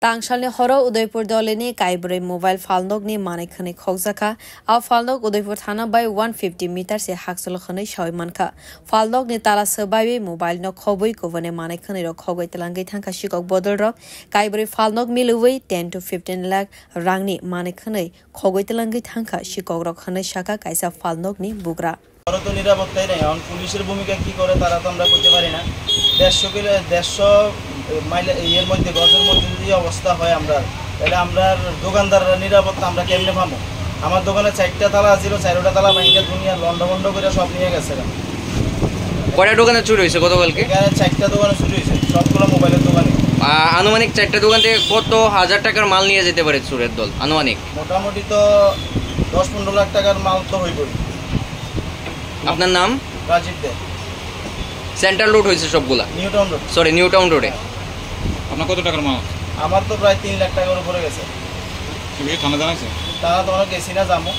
Tangshal horo Udaipur doleni Kaibre mobile falnogni manekhani khogzaka au falnog Udaipur thana by 150 meters se haksolkhani shoymanka falnog ni tala sabai mobile no khoboi kovane manekhani ro khogoi telangai thangka shikok bodol ro Kaibre falnog miluwei 10 to 15 lakh rangni manekhani khogoi telangai thangka shikok ro khani shaka kaisa falnog ni bugra তো নিরাপত্তাই নাই এখন পুলিশের ভূমিকা কি করে তারা তো আমরা করতে পারি না 150 মাইল এর মধ্যে গজের মধ্যে যদি অবস্থা হয় আমরা তাহলে আমরা দোকানদাররা নিরাপত্তা আমরা কেমনে পাবো আমার দোকানে 4টা তালা ছিল 4টা তালা ভাঙিয়ে দুনিয়া লন্ডভন্ড করে সব নিয়ে গেছে কয়টা দোকানে চুরি হয়েছে গতকালকে এখানে 4টা দোকানে চুরি হয়েছে সবগুলো মোবাইলের দোকানে আনুমানিক 4টা দোকান থেকে কত হাজার টাকার মাল নিয়ে যেতে পারে চোরের দল আনুমানিক মোটামুটি তো 10-15 লাখ টাকার মাল তো হইবই আপনার নাম রাজীব দে সেন্ট্রাল রোড হইছে সবগুলা নিউটাউন রোড সরি নিউটাউন রোডে আপনার কত টাকার মাল আমার তো প্রায় 3 লাখ টাকার উপরে গেছে তুমি থানা জানাইছে তারা তো অনেক গেছি না যামু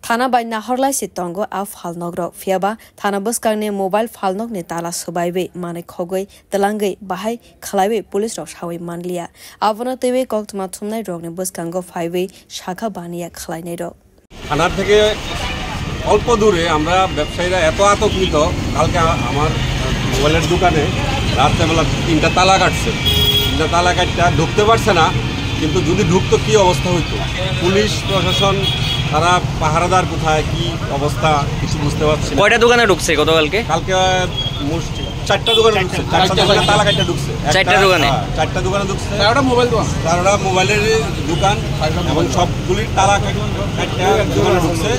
Thana by Nahorlai Sitongo au falnogro fiaba Thana buskangne mobile falnog ni tala subaibe mane khogoi telangai bahai khlaibe police rok shawi manlia avona tewe koktma thumnai rogne buskango five shakha baniya khlainai rok থানা থেকে অল্প দূরে আমরা ব্যবসায়ীরা এত আতঙ্কিত কালকে আমার মোবাইলের দোকানে রাত্রেবেলা 3টা তালা কাটছে 3টা তালা কাটটা ঢুকতে পারছে না কিন্তু যদি ঢুকতো কি অবস্থা হইতো পুলিশ প্রশাসন তারা পাহারাদার কোথায় কি অবস্থা কিছু বুঝতে পারছি না কয়টা দোকানে ঢুকছে গতকালকে কালকে 4টা দোকানে ঢুকছে 4টা দোকানে তালা কাটটা ঢুকছে 4টা দোকানে 4টা দোকানে ঢুকছে 4টা মোবাইল দোকান 4টা মোবাইলের দোকান এবং সবগুলি তালা কাটটা দোকানে ঢুকছে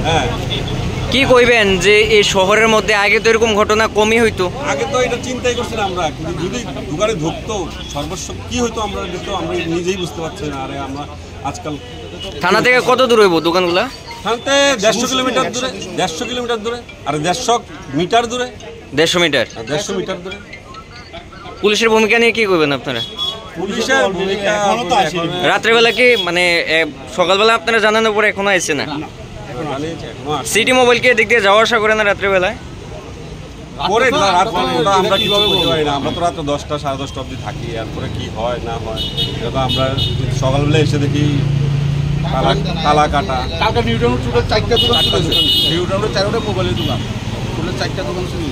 হ্যাঁ কি কইবেন যে এই শহরের মধ্যে আগে তো এরকম ঘটনা কমই হইতো আগে তো এটা চিন্তাই করছি না আমরা কিন্তু যদি দোকানে ঢুকতো সর্বস্ব কি হইতো আমরা নিজেই বুঝতে পারছি না আরে আমরা আজকাল থানা থেকে কত দূর হইব দোকানগুলা থানতে 150 কিলোমিটার দূরে 150 কিলোমিটার দূরে আর 150 মিটার দূরে 150 মিটার 150 মিটার দূরে পুলিশের ভূমিকা নিয়ে কি কইবেন আপনারা পুলিশের ভূমিকা এখনো তো আসেনি রাত্রেবেলা কি মানে সকালবেলা আপনারা জানানোর পরে এখনো আইছে না সিটি মোবাইল কে দিক দিয়ে যাওয়া আসা করে না রাত্রেবেলায় পরে রাত আমরা কিভাবে বলতে পারি না আমরা তো রাত 10টা 10:30 অবধি থাকি এরপরে কি হয় না হয় এটা আমরা সকালবেলা এসে দেখি তালা কাটা কালকে নিউটাউন রোডে 4টা দোকান ছিল নিউটাউন রোডে 4টা মোবাইলের দোকান পুরো 4টা দোকান ছিল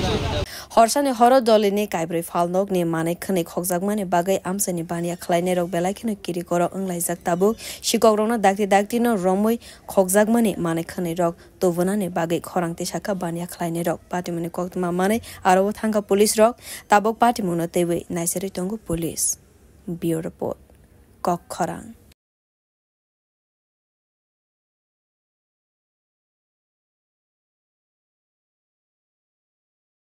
Horsani horo dolini Kaibre falnog ni manekhani khogjagmani bagai amsani baniya khlaine rok belaikino kiri koro onglai tabu shikogrona dakti no romoi khogjagmani manekhani rok tobunani bagai khorangte shaka baniya khlaine rok patimani koktma mane aro thangka police rok tabok patimuno tewe naiseri tongu police bureau report kok khorang